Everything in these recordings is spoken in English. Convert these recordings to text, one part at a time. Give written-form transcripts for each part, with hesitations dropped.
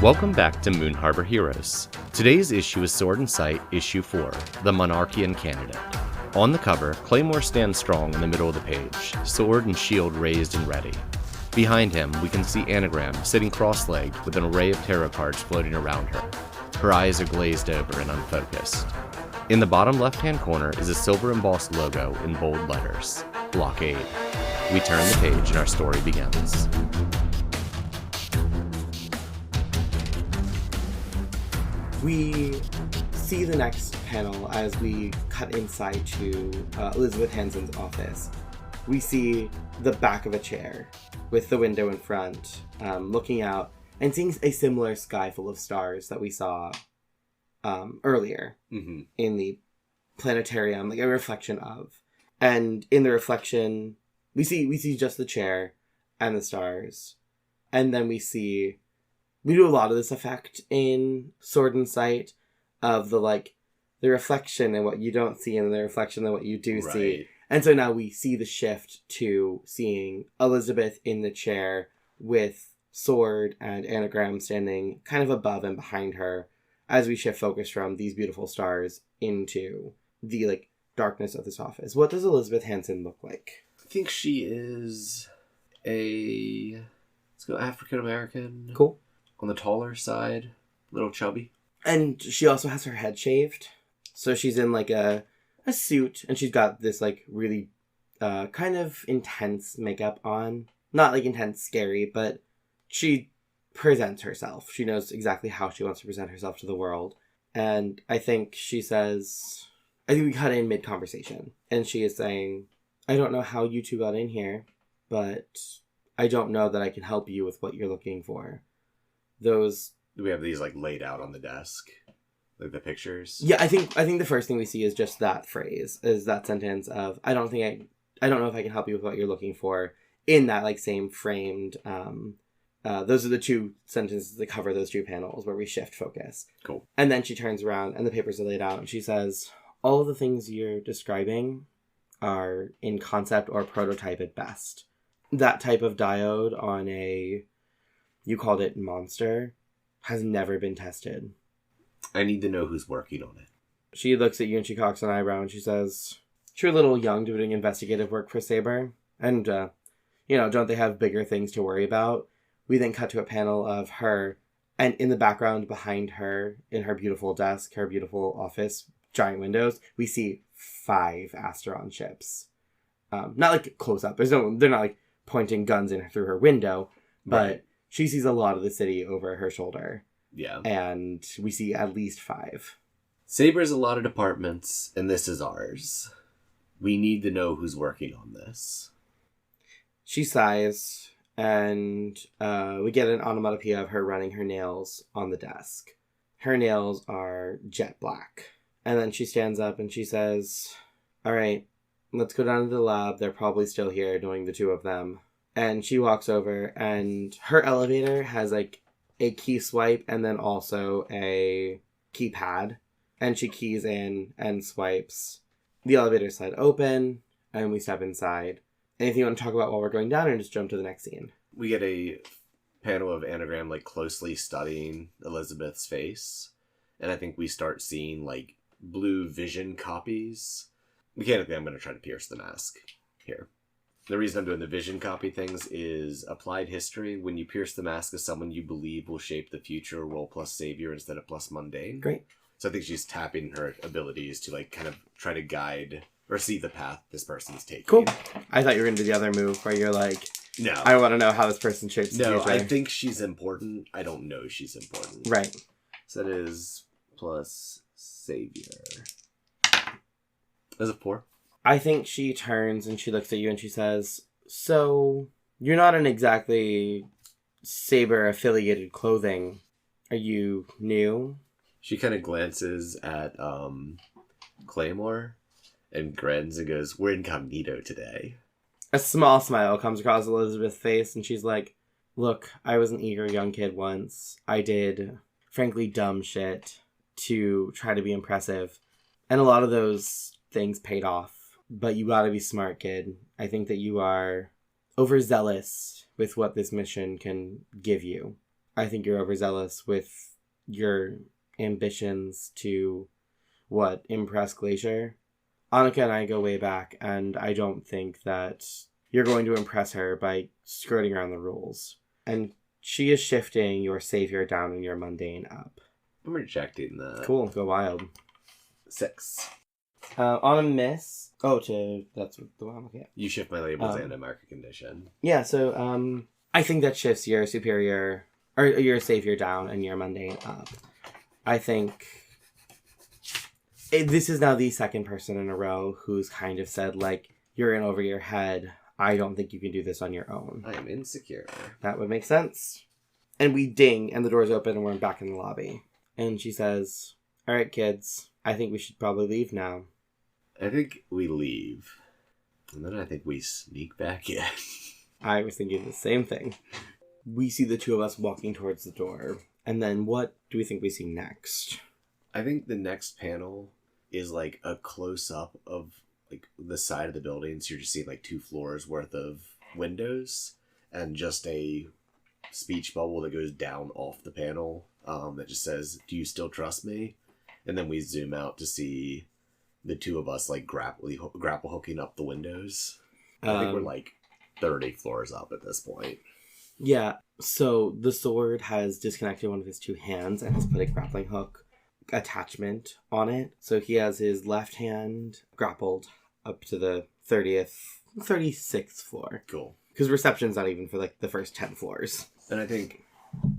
Welcome back to Moon Harbor Heroes. Today's issue is Sword and Sight, Issue 4, The Monarchian Candidate. On the cover, Claymore stands strong in the middle of the page, sword and shield raised and ready. Behind him, we can see Anagram sitting cross-legged with an array of tarot cards floating around her. Her eyes are glazed over and unfocused. In the bottom left-hand corner is a silver embossed logo in bold letters, Blockade. We turn the page and our story begins. We see the next panel as we cut inside to Elizabeth Hansen's office. We see the back of a chair with the window in front, looking out and seeing a similar sky full of stars that we saw earlier in the planetarium, like a reflection of. And in the reflection, we see just the chair and the stars. And then we do a lot of this effect in Sword and Sight of the reflection and what you don't see and the reflection and what you do see. And so now we see the shift to seeing Elizabeth in the chair with Sword and Anagram standing kind of above and behind her as we shift focus from these beautiful stars into the darkness of this office. What does Elizabeth Hansen look like? I think she is let's go African American. Cool. On the taller side, a little chubby. And she also has her head shaved. So she's in a suit, and she's got this really kind of intense makeup on. Not intense scary, but she presents herself. She knows exactly how she wants to present herself to the world. And I think she says, I think we cut in mid-conversation. And she is saying, I don't know how you two got in here, but I don't know that I can help you with what you're looking for. We have these laid out on the desk, the pictures. Yeah, I think the first thing we see is just that phrase, is that sentence of I don't know if I can help you with what you're looking for, in that same framed. Those are the two sentences that cover those two panels where we shift focus. Cool. And then she turns around and the papers are laid out and she says, all of the things you're describing are in concept or prototype at best. That type of diode on you called it monster, has never been tested. I need to know who's working on it. She looks at you and she cocks an eyebrow and she says, you're a little young doing investigative work for Saber. And, don't they have bigger things to worry about? We then cut to a panel of her, and in the background behind her, in her beautiful desk, her beautiful office, giant windows, we see 5 Asteron ships. Not close up. They're not pointing guns in through her window, but right. She sees a lot of the city over her shoulder. Yeah. And we see at least 5. Saber's a lot of departments, and this is ours. We need to know who's working on this. She sighs, and we get an onomatopoeia of her running her nails on the desk. Her nails are jet black. And then she stands up and she says, all right, let's go down to the lab. They're probably still here, knowing the 2 of them. And she walks over, and her elevator has a key swipe and then also a keypad. And she keys in and swipes. The elevator slide open, and we step inside. Anything you want to talk about while we're going down, or just jump to the next scene? We get a panel of Anagram closely studying Elizabeth's face. And I think we start seeing blue vision copies. Mechanically, I'm going to try to pierce the mask here. The reason I'm doing the vision copy things is applied history. When you pierce the mask of someone you believe will shape the future, roll plus savior instead of plus mundane. Great. So I think she's tapping her abilities to kind of try to guide or see the path this person's taking. Cool. I thought you were going to do the other move where you're no, I want to know how this person shapes the future. No, I think she's important. I don't know she's important. Right. So that is plus savior. That's a 4. I think she turns and she looks at you and she says, so you're not in exactly Saber affiliated clothing. Are you new? She kind of glances at Claymore and grins and goes, we're incognito today. A small smile comes across Elizabeth's face and she's like, look, I was an eager young kid once. I did, frankly, dumb shit to try to be impressive. And a lot of those things paid off. But you gotta be smart, kid. I think that you are overzealous with what this mission can give you. I think you're overzealous with your ambitions to, impress Glacier. Annika and I go way back, and I don't think that you're going to impress her by skirting around the rules. And she is shifting your savior down and your mundane up. I'm rejecting that. Cool, go wild. 6. On a miss... that's the one I'm looking at. You shift my labels and I mark a condition. Yeah, so I think that shifts your superior, or your savior down and your mundane up. I think this is now the second person in a row who's kind of said, like, you're in over your head. I don't think you can do this on your own. I am insecure. That would make sense. And we ding, and the door's open, and we're back in the lobby. And she says, all right, kids, I think we should probably leave now. I think we leave. And then I think we sneak back in. I was thinking the same thing. We see the two of us walking towards the door. And then what do we think we see next? I think the next panel is like a close-up of like the side of the building. So you're just seeing like 2 floors worth of windows and just a speech bubble that goes down off the panel that just says, do you still trust me? And then we zoom out to see the two of us like grapple hooking up the windows. I think we're like 30 floors up at this point. Yeah, so the sword has disconnected one of his 2 hands and has put a grappling hook attachment on it. So he has his left hand grappled up to the 36th floor. Cool. Because reception's not even for like the first 10 floors. And I think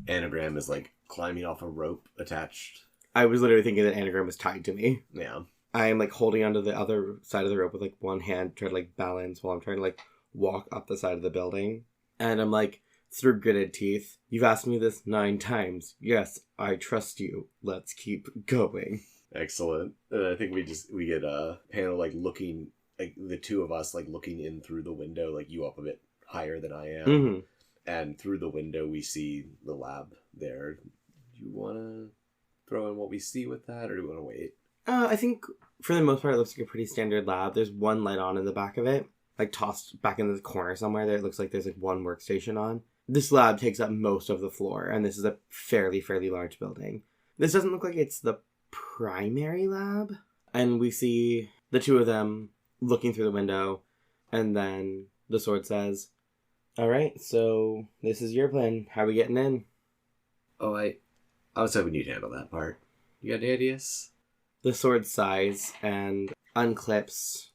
Anagram is like climbing off a rope attached. I was literally thinking that Anagram was tied to me. Yeah. I am like holding onto the other side of the rope with like one hand, trying to like balance while I'm trying to like walk up the side of the building. And I'm like, through gritted teeth, you've asked me this 9 times. Yes, I trust you. Let's keep going. Excellent. And I think we get a panel like looking, like the two of us like looking in through the window, like you up a bit higher than I am. Mm-hmm. And through the window we see the lab there. Do you want to throw in what we see with that, or do you want to wait? I think for the most part it looks like a pretty standard lab. There's one light on in the back of it, like tossed back in the corner somewhere there. It looks like there's like one workstation on. This lab takes up most of the floor, and this is a fairly large building. This doesn't look like it's the primary lab. And we see the two of them looking through the window, and then the sword says, all right, so this is your plan. How are we getting in? Oh, I was hoping you'd handle that part. You got any ideas? The sword sighs and unclips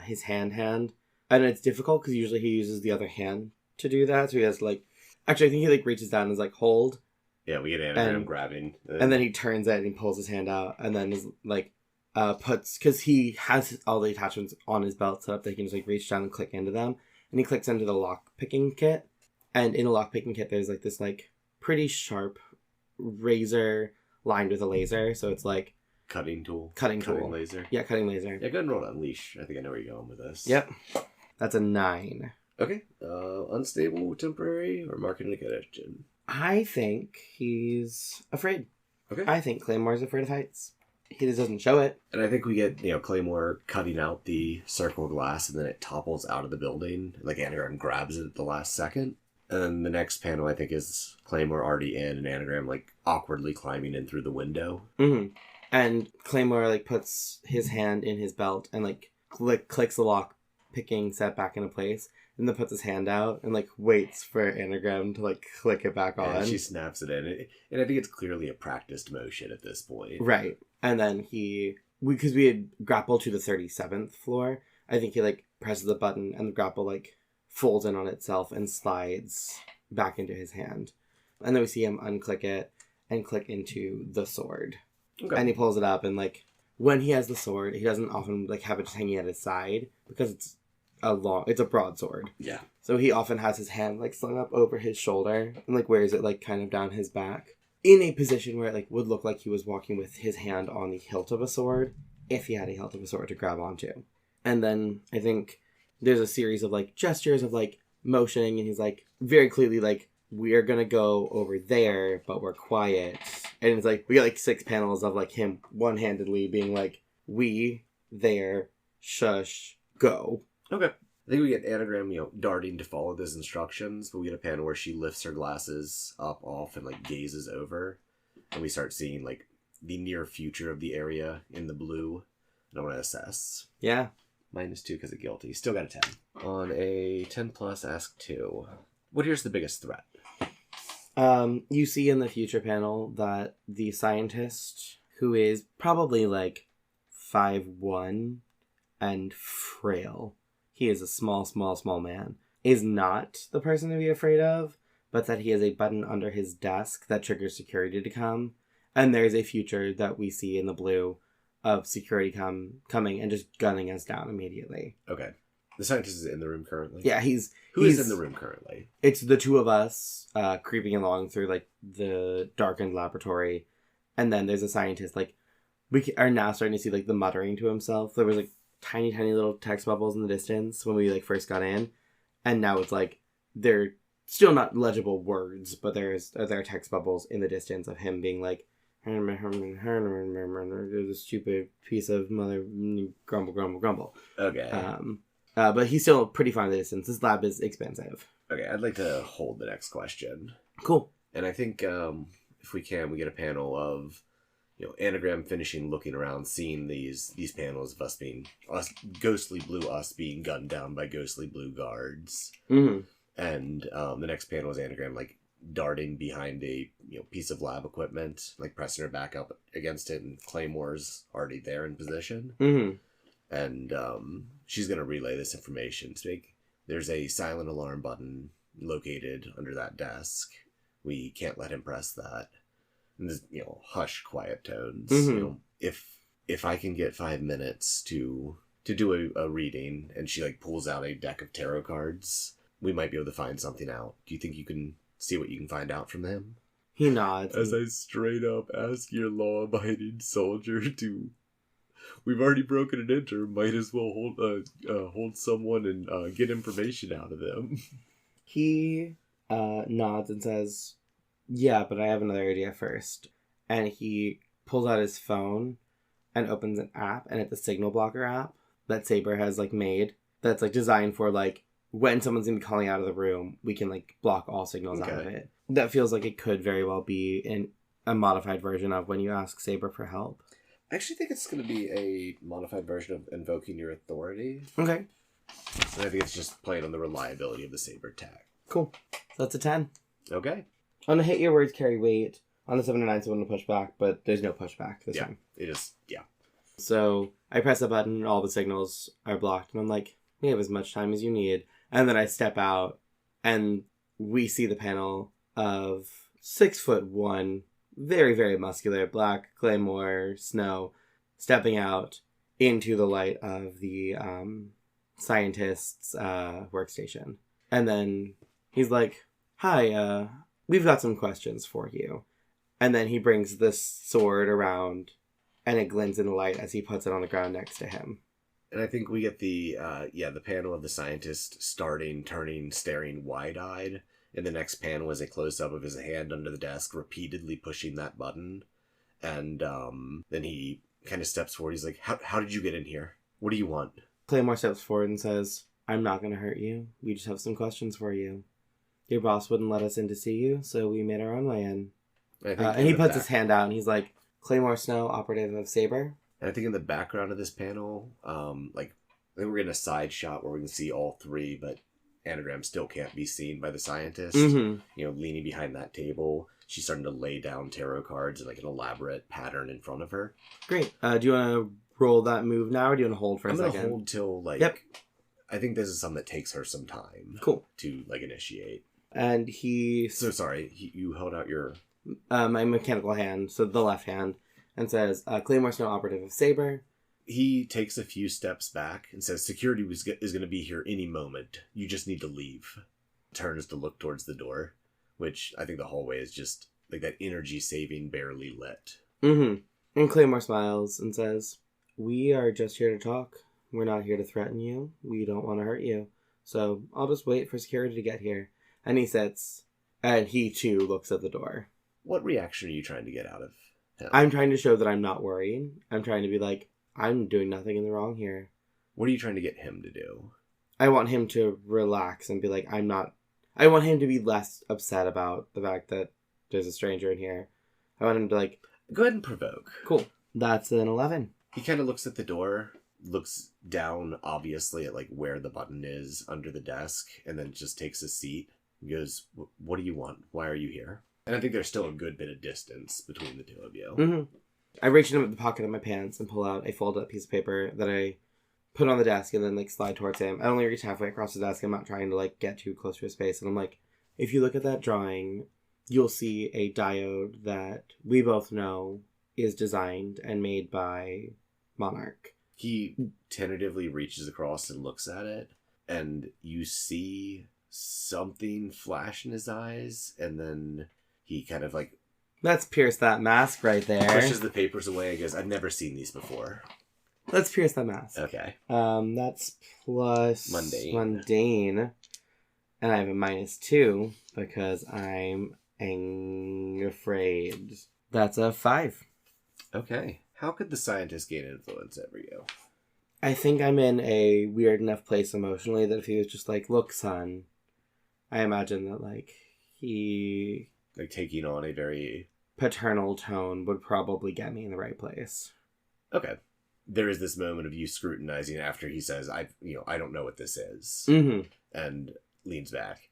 his hand. And it's difficult because usually he uses the other hand to do that. So he has like... Actually, I think he like reaches down and is like, hold. Yeah, we get Anagram grabbing. And then he turns it and he pulls his hand out. And then is like... puts... Because he has all the attachments on his belt set up that he can just like reach down and click into them. And he clicks into the lock-picking kit. And in a lock-picking kit, there's like this like pretty sharp razor lined with a laser. So it's like... Cutting tool. Cutting laser. Yeah, cutting laser. Yeah, go ahead and roll Unleash. I think I know where you're going with this. Yep. That's a 9. Okay. Unstable, temporary, or market and connection? I think he's afraid. Okay. I think Claymore's afraid of heights. He just doesn't show it. And I think we get, Claymore cutting out the circle of glass, and then it topples out of the building. Like, Anagram grabs it at the last second. And then the next panel, I think, is Claymore already in, and Anagram, like, awkwardly climbing in through the window. Mm-hmm. And Claymore, like, puts his hand in his belt and, like, clicks the lock-picking set back into place. And then puts his hand out and, like, waits for Anagram to, like, click it back on. And she snaps it in. And I think it's clearly a practiced motion at this point. Right. And then because we had grappled to the 37th floor, I think he, like, presses the button and the grapple, like, folds in on itself and slides back into his hand. And then we see him unclick it and click into the sword. Okay. And he pulls it up, and, like, when he has the sword, he doesn't often, like, have it just hanging at his side, because it's a broadsword. Yeah. So he often has his hand, like, slung up over his shoulder, and, like, wears it, like, kind of down his back, in a position where it, like, would look like he was walking with his hand on the hilt of a sword, if he had a hilt of a sword to grab onto. And then, I think, there's a series of, like, gestures of, like, motioning, and he's, like, very clearly, like, we're gonna go over there, but we're quiet. And it's like, we got like 6 panels of like him one-handedly being like, we, there, shush, go. Okay. I think we get Anagram, darting to follow those instructions, but we get a panel where she lifts her glasses up, off, and, like, gazes over. And we start seeing, like, the near future of the area in the blue. And I want to assess. Yeah. -2 because of guilty. Still got a 10. On a 10 plus, ask 2. What here's the biggest threat? You see in the future panel that the scientist, who is probably, like, 5'1" and frail, he is a small man, is not the person to be afraid of, but that he has a button under his desk that triggers security to come. And there's a future that we see in the blue of security coming and just gunning us down immediately. Okay. The scientist is in the room currently? Yeah, Who is in the room currently? It's the two of us creeping along through, like, the darkened laboratory. And then there's a scientist, like, we are now starting to see, like, the muttering to himself. There was, like, tiny little text bubbles in the distance when we, like, first got in. And now it's, like, they're still not legible words, but there are text bubbles in the distance of him being, like, the stupid piece of mother grumble. Okay. But he's still pretty far in the distance. This lab is expensive. Okay, I'd like to hold the next question. Cool. And I think if we can, we get a panel of, Anagram finishing looking around, seeing these panels of us ghostly blue us being gunned down by ghostly blue guards. Mm-hmm. And the next panel is Anagram, like, darting behind a piece of lab equipment, like pressing her back up against it, and Claymore's already there in position. Mm-hmm. And she's going to relay this information. There's a silent alarm button located under that desk. We can't let him press that. And there's, hush, quiet tones. Mm-hmm. If I can get 5 minutes to do a reading, and she, like, pulls out a deck of tarot cards, we might be able to find something out. Do you think you can see what you can find out from him? He nods. As I straight up ask your law-abiding soldier to... We've already broken and enter. Might as well hold someone and get information out of them. He nods and says, yeah, but I have another idea first. And he pulls out his phone and opens an app, and it's a signal blocker app that Saber has, like, made. That's, like, designed for, like, when someone's going to be calling out of the room, we can, like, block all signals out of it. That feels like it could very well be a modified version of when you ask Saber for help. I actually think it's going to be a modified version of invoking your authority. Okay. And I think it's just playing on the reliability of the Saber tag. Cool. That's a 10. Okay. On the hit, your words carry weight. On the 7 and 9, someone to push back, but there's no pushback this time. It is, yeah. So I press a button, all the signals are blocked, and I'm like, we have as much time as you need. And then I step out, and we see the panel of 6'1", very, very muscular, black Claymore Snow, stepping out into the light of the scientist's workstation. And then he's like, hi, we've got some questions for you. And then he brings this sword around, and it glints in the light as he puts it on the ground next to him. And I think we get the panel of the scientist starting, turning, staring wide-eyed. And the next panel is a close-up of his hand under the desk, repeatedly pushing that button. And then he kind of steps forward. He's like, how did you get in here? What do you want? Claymore steps forward and says, I'm not going to hurt you. We just have some questions for you. Your boss wouldn't let us in to see you, so we made our own way in. And he puts his hand out, and he's like, Claymore Snow, operative of Saber. And I think in the background of this panel, I think we're in a side shot where we can see all three, but Anagram still can't be seen by the scientist. Mm-hmm. Leaning behind that table, she's starting to lay down tarot cards in, like, an elaborate pattern in front of her. Great. Do you want to roll that move now, or do you want to hold for a second? I'm going to hold till, like... Yep. I think this is something that takes her some time. Cool. To, like, initiate. And he... So, sorry, you held out your... my mechanical hand, so the left hand, and says, Claymore Snow, operative of Saber. He takes a few steps back and says, security is going to be here any moment. You just need to leave. Turns to look towards the door, which I think the hallway is just, like, that energy saving, barely lit. Mm-hmm. And Claymore smiles and says, we are just here to talk. We're not here to threaten you. We don't want to hurt you. So I'll just wait for security to get here. And he sits, and he, too, looks at the door. What reaction are you trying to get out of him? I'm trying to show that I'm not worried. I'm trying to be like, I'm doing nothing in the wrong here. What are you trying to get him to do? I want him to relax and be like, I want him to be less upset about the fact that there's a stranger in here. I want him to like... Go ahead and provoke. Cool. That's an 11. He kind of looks at the door, looks down, obviously, at like where the button is under the desk, and then just takes a seat. He goes, what do you want? Why are you here? And I think there's still a good bit of distance between the two of you. Mm-hmm. I reach into the pocket of my pants and pull out a folded up piece of paper that I put on the desk and then like slide towards him. I only reach halfway across the desk. I'm not trying to like get too close to his face. And I'm like, if you look at that drawing, you'll see a diode that we both know is designed and made by Monarch. He tentatively reaches across and looks at it, and you see something flash in his eyes, and then he kind of like... Let's pierce that mask right there. Pushes the papers away and goes, I've never seen these before. Let's pierce that mask. Okay. That's plus... Mundane. And I have a -2 because I'm afraid. That's a 5. Okay. How could the scientist gain influence over you? I think I'm in a weird enough place emotionally that if he was just like, look, son, I imagine that, like, he... Like, taking on a very... paternal tone would probably get me in the right place. Okay. There is this moment of you scrutinizing after he says, I don't know what this is. Mm-hmm. And leans back.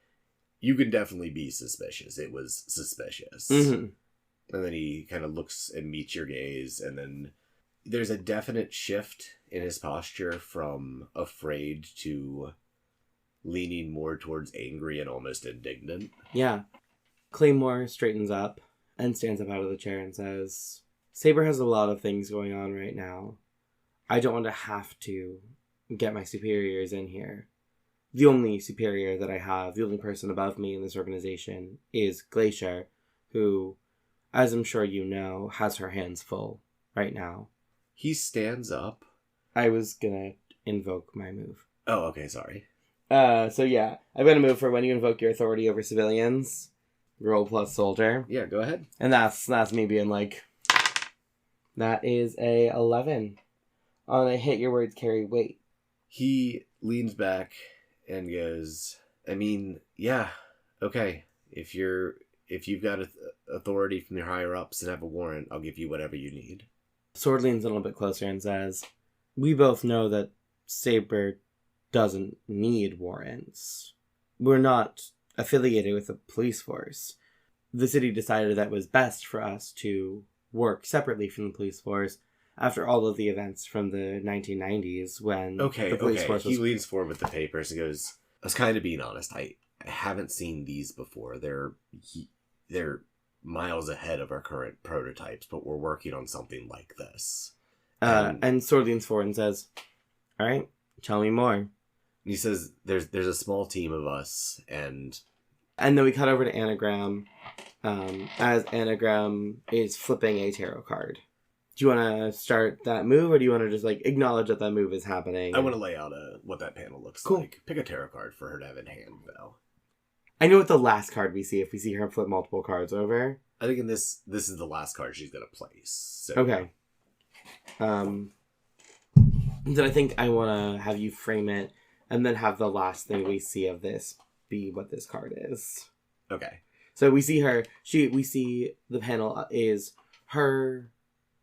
You can definitely be suspicious. It was suspicious. Mm-hmm. And then he kind of looks and meets your gaze, and then there's a definite shift in his posture from afraid to leaning more towards angry and almost indignant. Yeah. Claymore straightens up and stands up out of the chair and says, Saber has a lot of things going on right now. I don't want to have to get my superiors in here. The only superior that I have, the only person above me in this organization, is Glacier, who, as I'm sure you know, has her hands full right now. He stands up. I was gonna invoke my move. Oh, okay, sorry. So yeah, I've got a move for when you invoke your authority over civilians. Roll plus soldier. Yeah, go ahead. And that's me being like, that is a 11. On a hit, your words carry weight. He leans back and goes, I mean, yeah, okay. If you've got authority from your higher ups and have a warrant, I'll give you whatever you need. Sword leans a little bit closer and says, we both know that Saber doesn't need warrants. We're not affiliated with the police force. The city decided that it was best for us to work separately from the police force after all of the events from the 1990s when the police force was... He leans forward with the papers and goes, I was kind of being honest. I haven't seen these before. They're miles ahead of our current prototypes, but we're working on something like this. And Sword leans forward and says, all right, tell me more. He says, there's a small team of us, and then we cut over to Anagram, as Anagram is flipping a tarot card. Do you want to start that move, or do you want to just, like, acknowledge that move is happening? I want to lay out what that panel looks like. Pick a tarot card for her to have in hand, though. I know what the last card we see, if we see her flip multiple cards over. I think this is the last card she's going to place. So. Okay. Then I think I want to have you frame it, and then have the last thing we see of this be what this card is. Okay. So we see her, we see the panel is her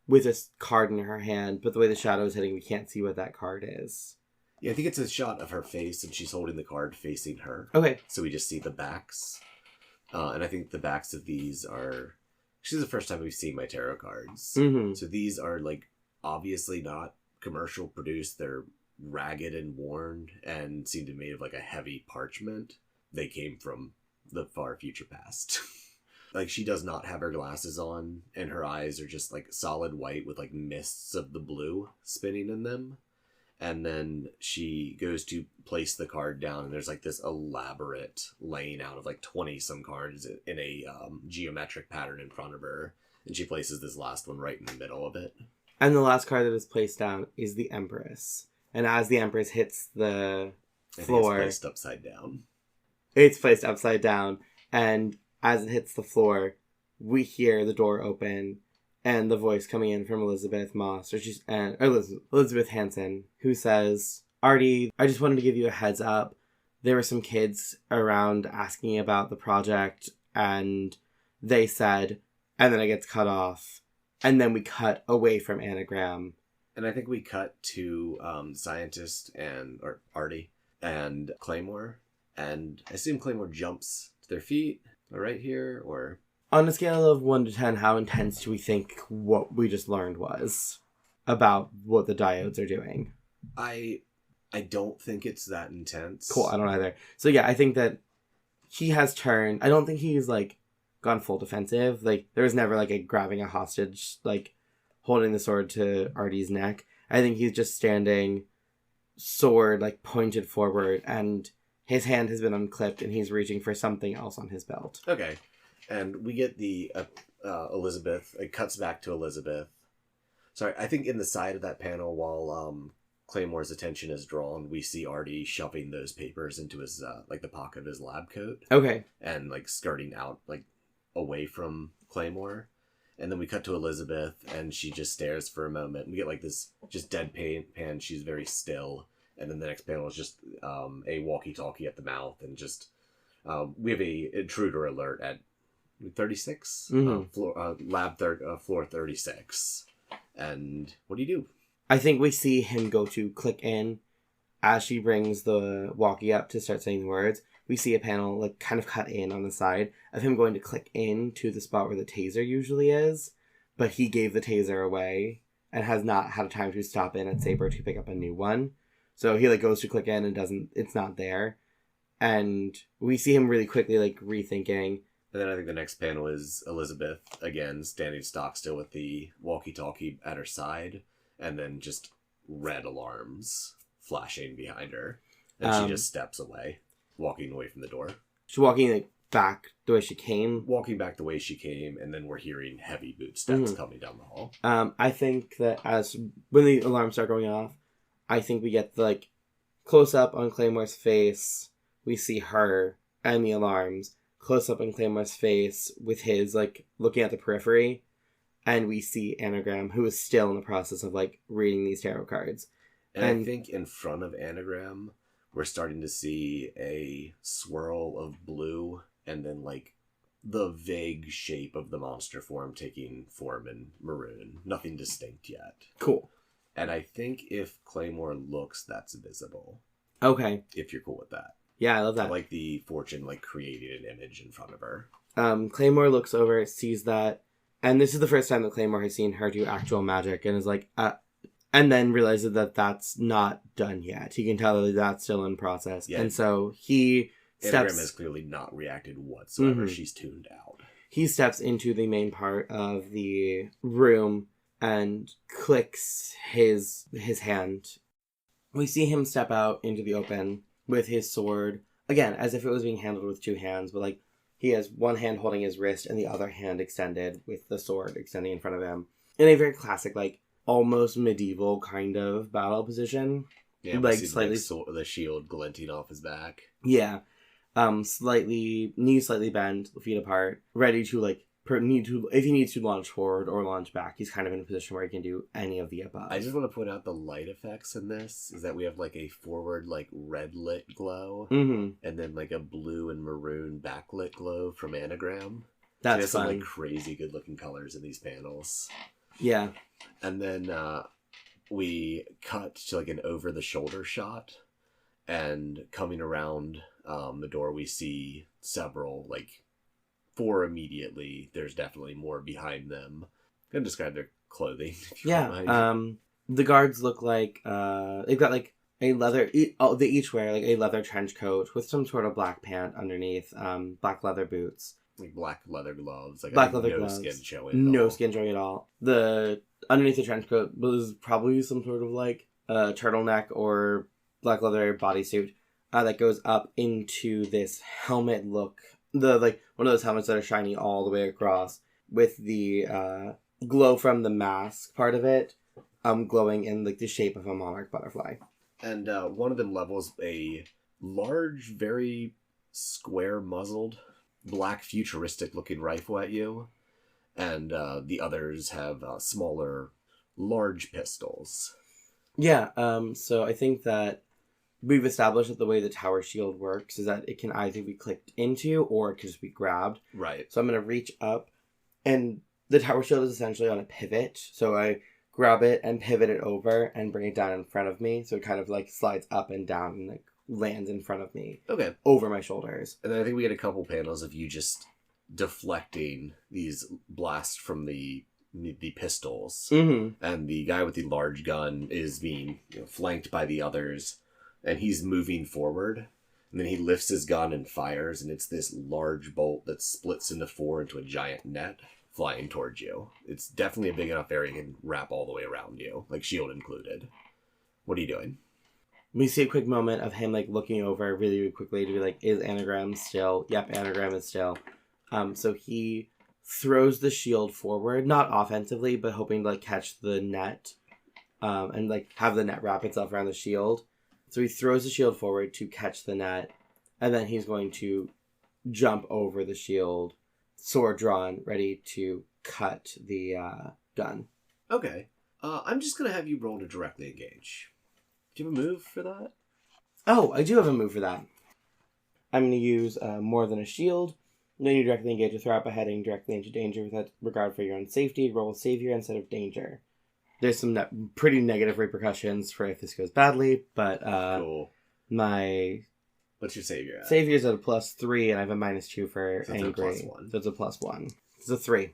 with a card in her hand, but the way the shadow is hitting, we can't see what that card is. Yeah, I think it's a shot of her face, and she's holding the card facing her. Okay. So we just see the backs. And I think the backs of these are... This is the first time we've seen my tarot cards. Mm-hmm. So these are, like, obviously not commercial produced. They're ragged and worn and seem to be made of, like, a heavy parchment. They came from the far future past. Like, she does not have her glasses on, and her eyes are just, like, solid white with, like, mists of the blue spinning in them. And then she goes to place the card down, and there's, like, this elaborate laying out of, like, 20-some cards in a geometric pattern in front of her. And she places this last one right in the middle of it. And the last card that is placed down is the Empress. And as the Empress hits the floor... it's placed upside down. It's placed upside down, and as it hits the floor, we hear the door open, and the voice coming in from Elizabeth Moss, Elizabeth Hansen, who says, Artie, I just wanted to give you a heads up. There were some kids around asking about the project, and they said, and then it gets cut off, and then we cut away from Anagram. And I think we cut to Scientist or Artie and Claymore, and I assume Claymore jumps to their feet right here, or... On a scale of 1 to 10, how intense do we think what we just learned was about what the diodes are doing? I don't think it's that intense. Cool, I don't either. So yeah, I think that he has turned. I don't think he's, like, gone full defensive. Like, there was never, like, a grabbing a hostage, like, holding the sword to Artie's neck. I think he's just standing, sword, like, pointed forward, and his hand has been unclipped, and he's reaching for something else on his belt. Okay. And we get the Elizabeth. It cuts back to Elizabeth. Sorry, I think in the side of that panel, while Claymore's attention is drawn, we see Artie shoving those papers into his the pocket of his lab coat. Okay. And like skirting out like away from Claymore. And then we cut to Elizabeth, and she just stares for a moment. We get like this just deadpan. She's very still. And then the next panel is just a walkie-talkie at the mouth, and just we have a intruder alert at 36, floor 36. And what do you do? I think we see him go to click in as she brings the walkie up to start saying the words. We see a panel like kind of cut in on the side of him going to click in to the spot where the taser usually is, but he gave the taser away and has not had time to stop in at Saber to pick up a new one. So he like goes to click in and it's not there. And we see him really quickly like rethinking. And then I think the next panel is Elizabeth, again, standing stock still with the walkie-talkie at her side, and then just red alarms flashing behind her. And she just steps away, walking away from the door. She's walking like back the way she came? Walking back the way she came, and then we're hearing heavy boot steps coming down the hall. I think that when the alarms start going off, I think we get the like close-up on Claymore's face. We see her and the alarms. Close up on Claymore's face with his, like, looking at the periphery. And we see Anagram, who is still in the process of, like, reading these tarot cards. And I think in front of Anagram, we're starting to see a swirl of blue and then, like, the vague shape of the monster form taking form in maroon. Nothing distinct yet. Cool. And I think if Claymore looks, that's visible. Okay. If you're cool with that. Yeah, I love that. Like the fortune, like creating an image in front of her. Claymore looks over, sees that, and this is the first time that Claymore has seen her do actual magic, and is like, and then realizes that that's not done yet. He can tell that that's still in process, yeah. And so he steps. Anagram has clearly not reacted whatsoever. Mm-hmm. She's tuned out. He steps into the main part of the room and clicks his hand. We see him step out into the open with his sword, again, as if it was being handled with two hands, but like he has one hand holding his wrist and the other hand extended with the sword extending in front of him. In a very classic, like almost medieval kind of battle position. Yeah, like slightly the shield glinting off his back. Yeah. Knees slightly bent, feet apart, ready to like if he needs to launch forward or launch back, he's kind of in a position where he can do any of the above. I just want to point out the light effects in this is that we have like a forward like red lit glow, and then like a blue and maroon backlit glow from Anagram. That's fun. Some like crazy good looking colors in these panels. Yeah. And then we cut to like an over the shoulder shot, and coming around the door we see several like 4 immediately. There's definitely more behind them. I'm gonna describe their clothing. Yeah. The guards look like they've got like a leather. They each wear like a leather trench coat with some sort of black pant underneath. Black leather boots. Like black leather gloves. Like black leather gloves. Skin showing. No skin showing at all. The underneath the trench coat was probably some sort of like turtleneck or black leather bodysuit that goes up into this helmet look. The like one of those helmets that are shiny all the way across with the glow from the mask part of it glowing in like the shape of a monarch butterfly. And one of them levels a large, very square muzzled black futuristic looking rifle at you, and the others have smaller large pistols. Yeah, so I think that we've established that the way the tower shield works is that it can either be clicked into or it can just be grabbed. Right. So I'm going to reach up, and the tower shield is essentially on a pivot. So I grab it and pivot it over and bring it down in front of me. So it kind of like slides up and down and like lands in front of me. Okay. Over my shoulders. And then I think we get a couple panels of you just deflecting these blasts from the pistols. Mm-hmm. And the guy with the large gun is being flanked by the others, and he's moving forward. And then he lifts his gun and fires, and it's this large bolt that splits into four into a giant net flying towards you. It's definitely a big enough area you can wrap all the way around you, like shield included. What are you doing? We see a quick moment of him like looking over really, really quickly to be like, is Anagram still? Yep, Anagram is still. So he throws the shield forward, not offensively, but hoping to like catch the net, and like have the net wrap itself around the shield. So he throws the shield forward to catch the net, and then he's going to jump over the shield, sword drawn, ready to cut the gun. Okay. I'm just going to have you roll to directly engage. Do you have a move for that? Oh, I do have a move for that. I'm going to use more than a shield. When you directly engage a threat by heading directly into danger without regard for your own safety, roll Savior instead of Danger. There's some pretty negative repercussions for if this goes badly, but Cool. My What's your Savior at? Savior's at a +3, and I have a -2 for So it's a Angry. +1. So it's a +1. It's a 3.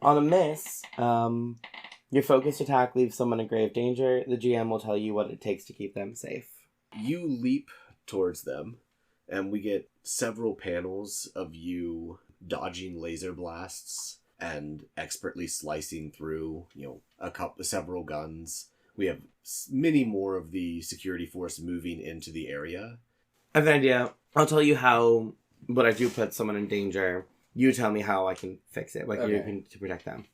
On a miss, your focused attack leaves someone in grave danger. The GM will tell you what it takes to keep them safe. You leap towards them, and we get several panels of you dodging laser blasts and expertly slicing through, several guns. We have many more of the security force moving into the area. I have an idea. I'll tell you how, when I do put someone in danger, you tell me how I can fix it, to protect them.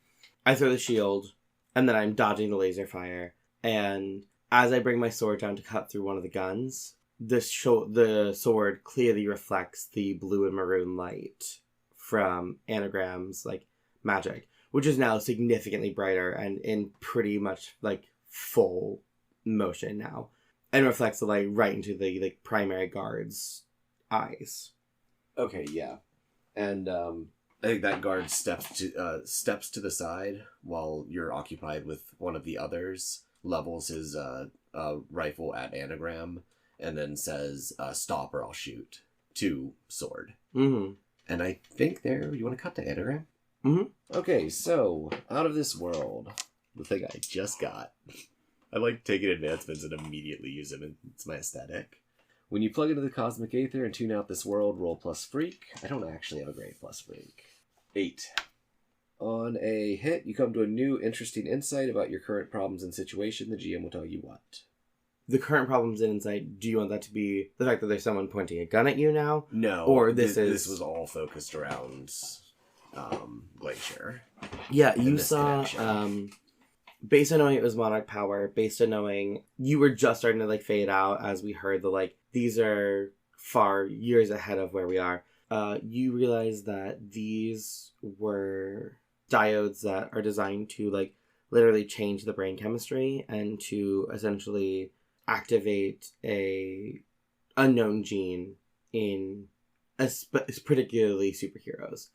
I throw the shield, and then I'm dodging the laser fire, and as I bring my sword down to cut through one of the guns, the sword clearly reflects the blue and maroon light from Anagram's magic, which is now significantly brighter and in pretty much full motion now, and reflects the light right into the primary guard's eyes. Okay, yeah, and I think that guard steps to the side while you're occupied with one of the others, levels his rifle at Anagram, and then says, "Stop or I'll shoot," to sword. Mm-hmm. And I think you want to cut to Anagram? Mm-hmm. Okay, so, out of this world, the thing I just got. I like taking advancements and immediately use them, and it's my aesthetic. When you plug into the cosmic aether and tune out this world, roll +Freak. I don't actually have a great +Freak. 8. On a hit, you come to a new, interesting insight about your current problems and situation. The GM will tell you what. The current problems and insight, do you want that to be the fact that there's someone pointing a gun at you now? No. Or this was all focused around Glacier. Yeah, you saw, based on knowing it was Monarch power, based on knowing you were just starting to fade out as we heard these are far years ahead of where we are. You realize that these were diodes that are designed to literally change the brain chemistry and to essentially activate a unknown gene in particularly superheroes,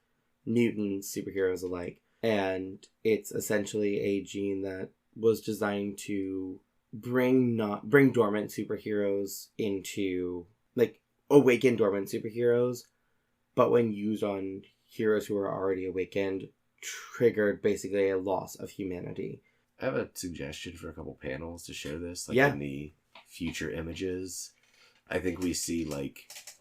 mutants, superheroes alike. And it's essentially a gene that was designed to bring dormant superheroes into awaken dormant superheroes, but when used on heroes who are already awakened, triggered basically a loss of humanity. I have a suggestion for a couple panels to show this, in the future images. I think we see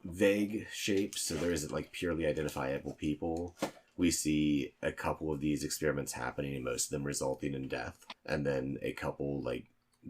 vague shapes, so there isn't purely identifiable people. We see a couple of these experiments happening, and most of them resulting in death, and then a couple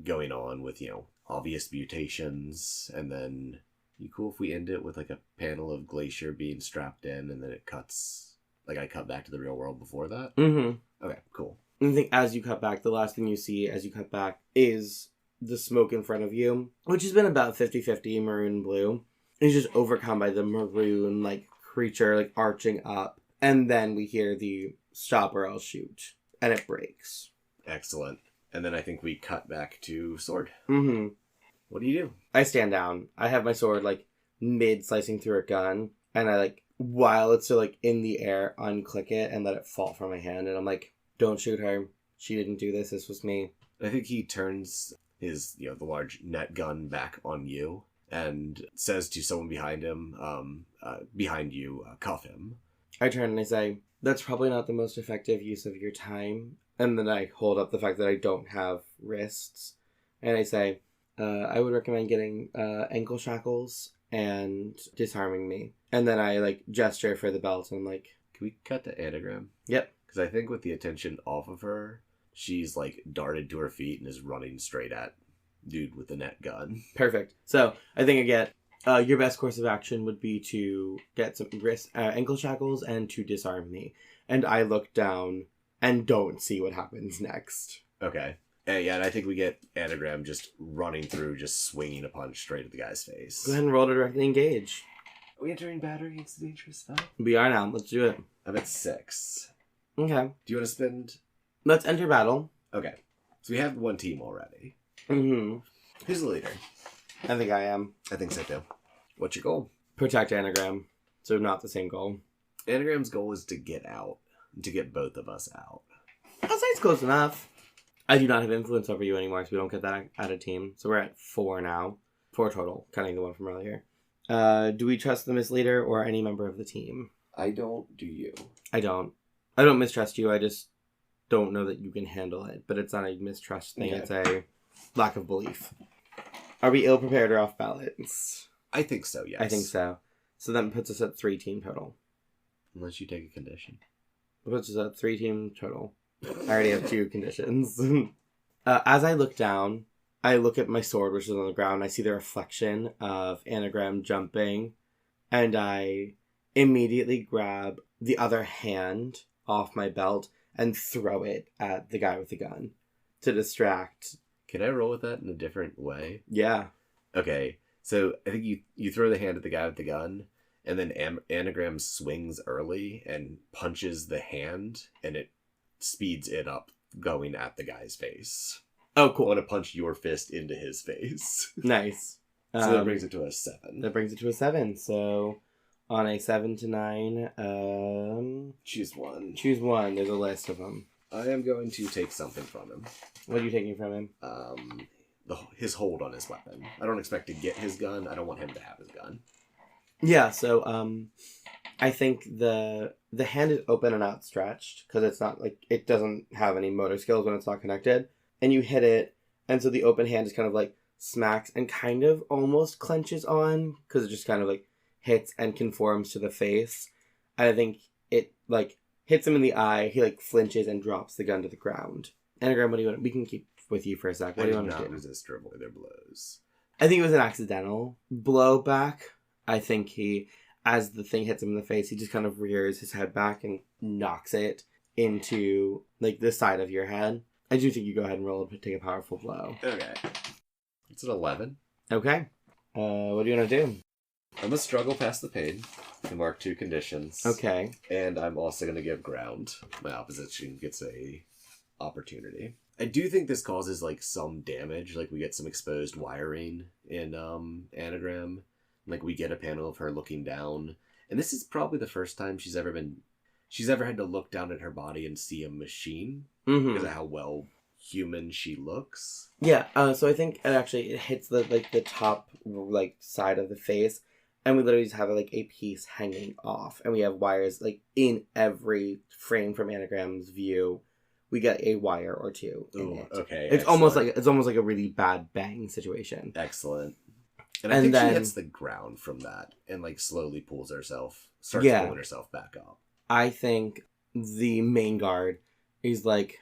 going on with obvious mutations, and then you cool if we end it with a panel of Glacier being strapped in, and then it cuts I cut back to the real world before that. Mm-hmm. Okay, cool. And I think as you cut back, the last thing you see as you cut back is the smoke in front of you, which has been about 50-50 maroon blue. It's just overcome by the maroon creature arching up, and then we hear the "Stop or I'll shoot," and it breaks. Excellent. And then I think we cut back to sword. Mm-hmm. What do you do? I stand down. I have my sword, like, mid-slicing through a gun, and I, like, while it's still, like, in the air, unclick it and let it fall from my hand, and I'm like, don't shoot her. She didn't do this. This was me. I think he turns his, the large net gun back on you and says to someone behind him, behind you, cuff him. I turn and I say, that's probably not the most effective use of your time. And then I hold up the fact that I don't have wrists. And I say, I would recommend getting ankle shackles and disarming me. And then I, like, gesture for the belt and I'm like... Can we cut to Anagram? Yep. Because I think with the attention off of her, she's, like, darted to her feet and is running straight at dude with the net gun. Perfect. So I think I get... your best course of action would be to get some ankle shackles and to disarm me. And I look down and don't see what happens next. Okay. And I think we get Anagram just running through, just swinging a punch straight at the guy's face. Go ahead and roll to directly engage. Are we entering battle against the dangerous foe? We are now. Let's do it. I'm at 6. Okay. Do you want to spend... Let's enter battle. Okay. So we have one team already. Mm-hmm. Who's the leader? I think I am. I think so too. What's your goal? Protect Anagram. So not the same goal. Anagram's goal is to get out. To get both of us out. I'll say it's close enough. I do not have influence over you anymore, so we don't get that at a team. So we're at 4 now. 4 total, counting the one from earlier. Do we trust them as leader or any member of the team? I don't. Do you? I don't. I don't mistrust you. I just don't know that you can handle it. But it's not a mistrust thing. Okay. It's a lack of belief. Are we ill-prepared or off-balance? I think so, yes. I think so. So that puts us at 3 team total. Unless you take a condition. It puts us at 3 team total. I already have 2 conditions. As I look down, I look at my sword, which is on the ground. I see the reflection of Anagram jumping. And I immediately grab the other hand off my belt and throw it at the guy with the gun to distract. Can I roll with that in a different way? Yeah. Okay. So I think you throw the hand at the guy with the gun, and then Anagram swings early and punches the hand, and it speeds it up, going at the guy's face. Oh, I cool. want to punch your fist into his face. Nice. So that brings it to a 7. That brings it to a 7. So on a 7 to 9, Choose one. choose one. There's a list of them. I am going to take something from him. What are you taking from him? His hold on his weapon. I don't expect to get his gun. I don't want him to have his gun. Yeah, so I think the hand is open and outstretched because it's not like it doesn't have any motor skills when it's not connected. And you hit it, and so the open hand is kind of like smacks and kind of almost clenches on because it just kind of like hits and conforms to the face. And I think it like hits him in the eye. He like flinches and drops the gun to the ground. Anagram, what do you want? We can keep with you for a sec. What do you want to do? I did not resist or avoid their blows. I think it was an accidental blowback. I think he, as the thing hits him in the face, he just kind of rears his head back and knocks it into like the side of your head. I do think you go ahead and roll to take a powerful blow. Okay. It's an 11. Okay. What do you want to do? I'm going to struggle past the pain to mark 2 conditions. Okay. And I'm also going to give ground. My opposition gets a opportunity. I do think this causes like some damage. Like we get some exposed wiring in Anagram. Like we get a panel of her looking down. And this is probably the first time she's ever had to look down at her body and see a machine because of how well human she looks. Yeah, so I think it hits the top like side of the face, and we literally just have like a piece hanging off, and we have wires like in every frame from Anagram's view. We get a wire or 2 in it. Okay. It's almost like a really bad bang situation. Excellent. And I think she hits the ground from that and like slowly starts pulling herself back up. I think the main guard is like,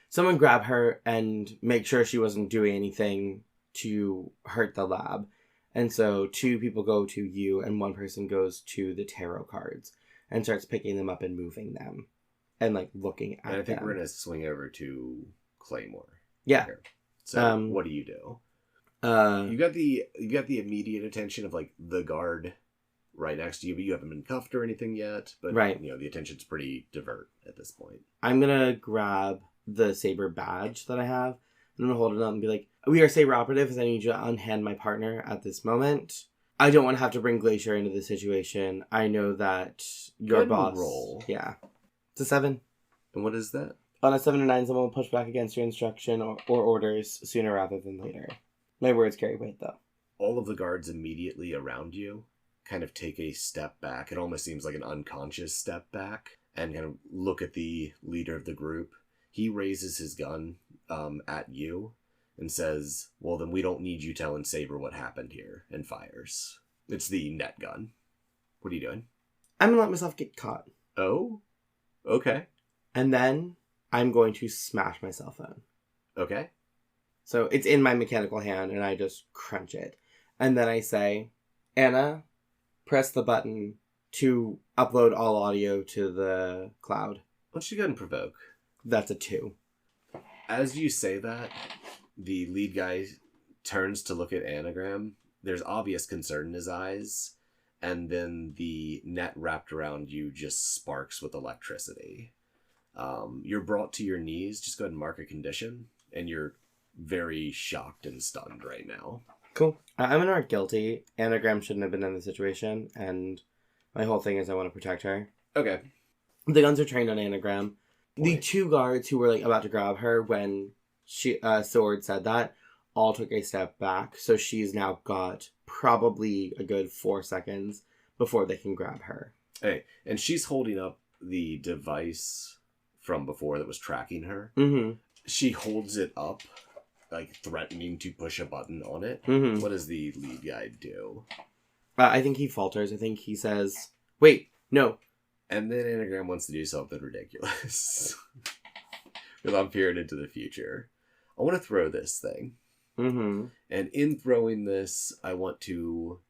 someone grab her and make sure she wasn't doing anything to hurt the lab. And so 2 people go to you and 1 person goes to the tarot cards and starts picking them up and moving them and like looking at them. And I think we're going to swing over to Claymore. Yeah. Here. So what do? You got the immediate attention of like the guard right next to you, but you haven't been cuffed or anything yet. But right. The attention's pretty divert at this point. I'm gonna grab the saber badge that I have and I'm gonna hold it up and be like, We are saber operative, as I need you to unhand my partner at this moment. I don't want to have to bring Glacier into the situation. I know that your boss... roll. Yeah. It's a 7. And what is that? On a 7 or 9, someone will push back against your instruction or orders sooner rather than later. My words carry weight, though. All of the guards immediately around you kind of take a step back. It almost seems like an unconscious step back and kind of look at the leader of the group. He raises his gun at you and says, well, then we don't need you telling Saber what happened here, and fires. It's the net gun. What are you doing? I'm going to let myself get caught. Oh? Okay. And then I'm going to smash my cell phone. Okay. So it's in my mechanical hand, and I just crunch it. And then I say, Anna, press the button to upload all audio to the cloud. Why don't you go ahead and provoke? That's a 2. As you say that, the lead guy turns to look at Anagram. There's obvious concern in his eyes. And then the net wrapped around you just sparks with electricity. You're brought to your knees. Just go ahead and mark a condition. And you're very shocked and stunned right now. Cool. I'm going to mark guilty. Anagram shouldn't have been in the situation. And my whole thing is I want to protect her. Okay. The guns are trained on Anagram. The Point. 2 guards who were about to grab her when Sword said that all took a step back. So she's now got probably a good 4 seconds before they can grab her. Hey, and she's holding up the device from before that was tracking her. Mm-hmm. She holds it up, like threatening to push a button on it. Mm-hmm. What does the lead guy do? I think he falters. I think he says, wait, no. And then Anagram wants to do something ridiculous. Because I'm peering into the future. I want to throw this thing. Mm-hmm. And in throwing this, I want to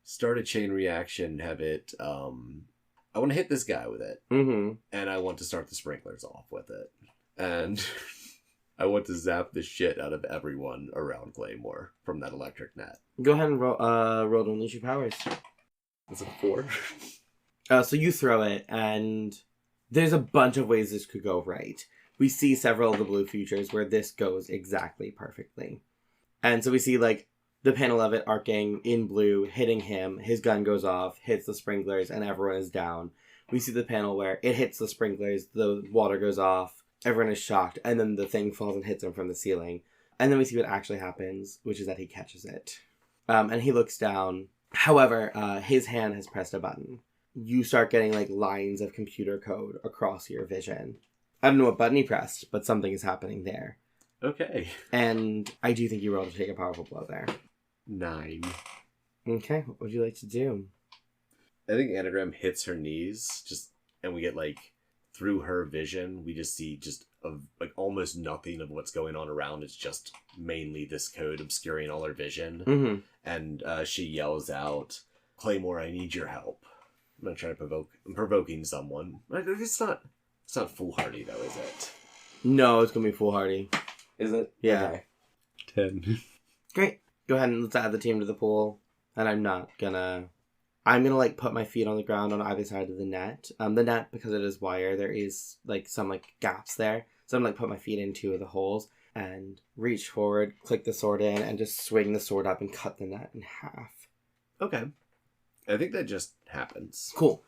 start a chain reaction, have it, I want to hit this guy with it. Mm-hmm. And I want to start the sprinklers off with it. And I want to zap the shit out of everyone around Claymore from that electric net. Go ahead and roll to unleash your powers. That's a 4. So you throw it, and there's a bunch of ways this could go right. We see several of the blue futures where this goes exactly perfectly. And so we see, the panel of it arcing in blue, hitting him, his gun goes off, hits the sprinklers, and everyone is down. We see the panel where it hits the sprinklers, the water goes off, everyone is shocked, and then the thing falls and hits him from the ceiling. And then we see what actually happens, which is that he catches it. And he looks down. However, his hand has pressed a button. You start getting, lines of computer code across your vision. I don't know what button he pressed, but something is happening there. Okay. And I do think you rolled to take a powerful blow there. 9. Okay, what would you like to do? I think Anagram hits her knees, and we get, through her vision, we just see almost nothing of what's going on around. It's just mainly this code obscuring all her vision. Mm-hmm. And she yells out, Claymore, I need your help. I'm going to try to provoke. I'm provoking someone. It's not foolhardy, though, is it? No, it's going to be foolhardy. Is it? Yeah. Okay. 10. Great. Go ahead and let's add the team to the pool. And I'm gonna put my feet on the ground on either side of the net. The net, because it is wire, there is some gaps there. So I'm put my feet in 2 of the holes and reach forward, click the sword in, and just swing the sword up and cut the net in half. Okay. I think that just happens. Cool.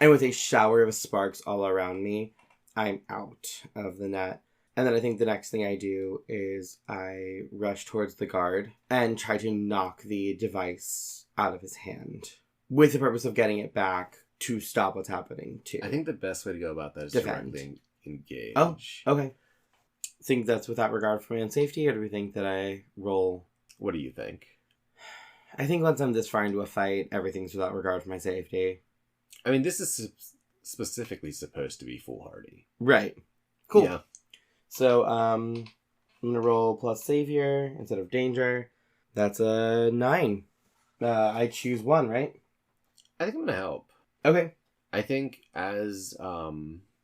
And with a shower of sparks all around me, I'm out of the net. And then I think the next thing I do is I rush towards the guard and try to knock the device out of his hand with the purpose of getting it back to stop what's happening too. I think the best way to go about that is Defend. directly engage. Oh, okay. Think that's without regard for my own safety, or do we think that I roll? What do you think? I think once I'm this far into a fight, everything's without regard for my safety. I mean, this is specifically supposed to be foolhardy. Right. Cool. Yeah. So, I'm going to roll plus savior instead of danger. That's a 9. I choose 1, right? I think I'm going to help. Okay. I think as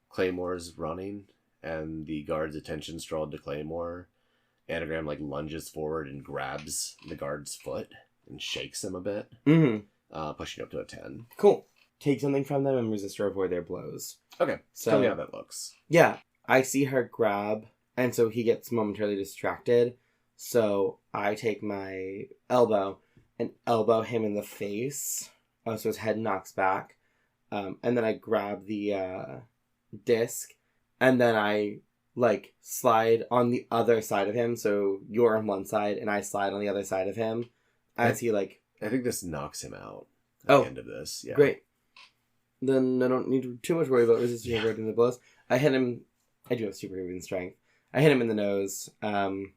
Claymore's running and the guard's attention's drawn to Claymore, Anagram lunges forward and grabs the guard's foot and shakes him a bit, pushing up to a 10. Cool. Take something from them and resist or avoid their blows. Okay, So tell me how that looks. Yeah, I see her grab, and so he gets momentarily distracted. So I take my elbow and elbow him in the face. So his head knocks back. And then I grab the disc. And then I, slide on the other side of him. So you're on one side and I slide on the other side of him. As he, I think this knocks him out at Oh, the end of this. Yeah. great. Then I don't need too much worry about resisting the blows. I hit him. I do have superhuman strength. I hit him in the nose, and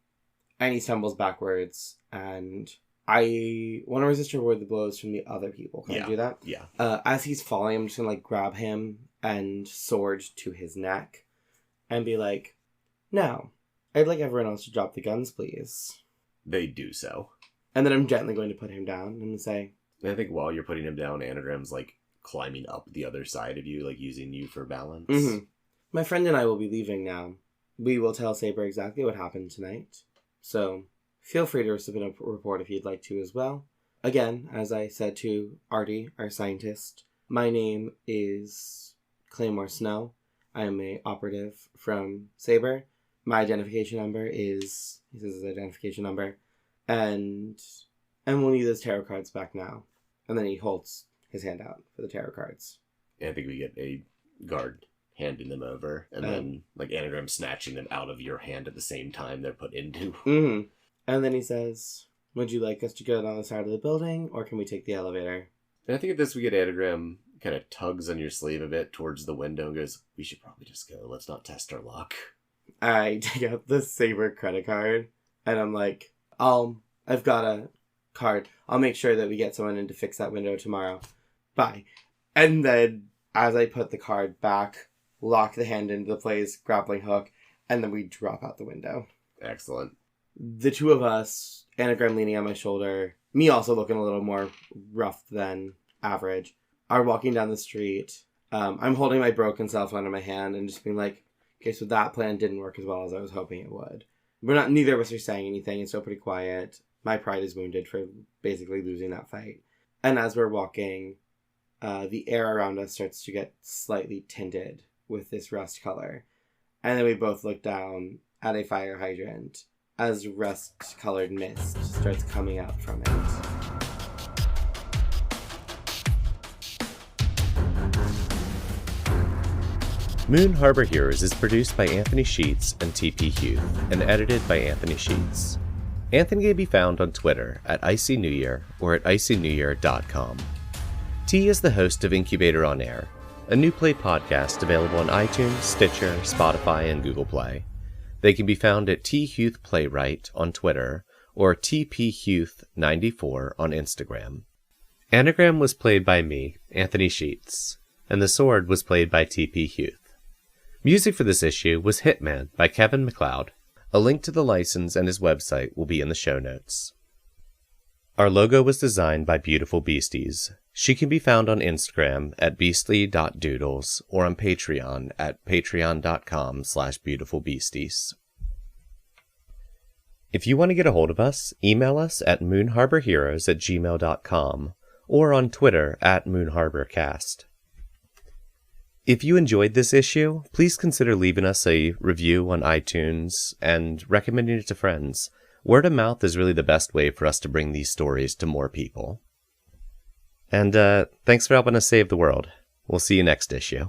he stumbles backwards. And I want to resist or avoid the blows from the other people. Can I do that? Yeah. As he's falling, I'm just gonna grab him and sword to his neck, and be like, "Now, I'd like everyone else to drop the guns, please." They do so. And then I'm gently going to put him down and say, And I think while you're putting him down, Anagram's climbing up the other side of you, using you for balance. Mm-hmm. "My friend and I will be leaving now. We will tell Saber exactly what happened tonight. So feel free to submit a report if you'd like to as well. Again, as I said to Artie, our scientist, my name is Claymore Snow. I am a operative from Saber. My identification number is," he says his identification number, and we'll need those tarot cards back now." And then he holds his hand out for the tarot cards. And I think we get a guard handing them over, and then Anagram snatching them out of your hand at the same time they're put into. Mm-hmm. And then he says, "Would you like us to go down the side of the building, or can we take the elevator?" And I think at this we get Anagram kind of tugs on your sleeve a bit towards the window and goes, "We should probably just go. Let's not test our luck." I take out the Saber credit card, and I'm like, I've got a card. I'll make sure that we get someone in to fix that window tomorrow. Bye. And then, as I put the card back, lock the hand into the place, grappling hook, and then we drop out the window. Excellent. The two of us, Anagram leaning on my shoulder, me also looking a little more rough than average, are walking down the street. I'm holding my broken cell phone in my hand and just being like, okay, so that plan didn't work as well as I was hoping it would. Neither of us are saying anything. It's still pretty quiet. My pride is wounded for basically losing that fight. And as we're walking, the air around us starts to get slightly tinted with this rust color. And then we both look down at a fire hydrant as rust-colored mist starts coming out from it. Moon Harbor Heroes is produced by Anthony Sheets and TP Hugh, and edited by Anthony Sheets. Anthony can be found on Twitter at Icy New Year or at icynewyear.com. T is the host of Incubator on Air, a new play podcast available on iTunes, Stitcher, Spotify, and Google Play. They can be found at T Huth Playwright on Twitter or TPHuth94 on Instagram. Anagram was played by me, Anthony Sheets, and the sword was played by TP Huth. Music for this issue was Hitman by Kevin MacLeod. A link to the license and his website will be in the show notes. Our logo was designed by Beautiful Beasties. She can be found on Instagram at beastly.doodles or on Patreon at patreon.com/beautifulbeasties. If you want to get a hold of us, email us at moonharborheroes@gmail.com or on Twitter at moonharborcast. If you enjoyed this issue, please consider leaving us a review on iTunes and recommending it to friends. Word of mouth is really the best way for us to bring these stories to more people. And thanks for helping us save the world. We'll see you next issue.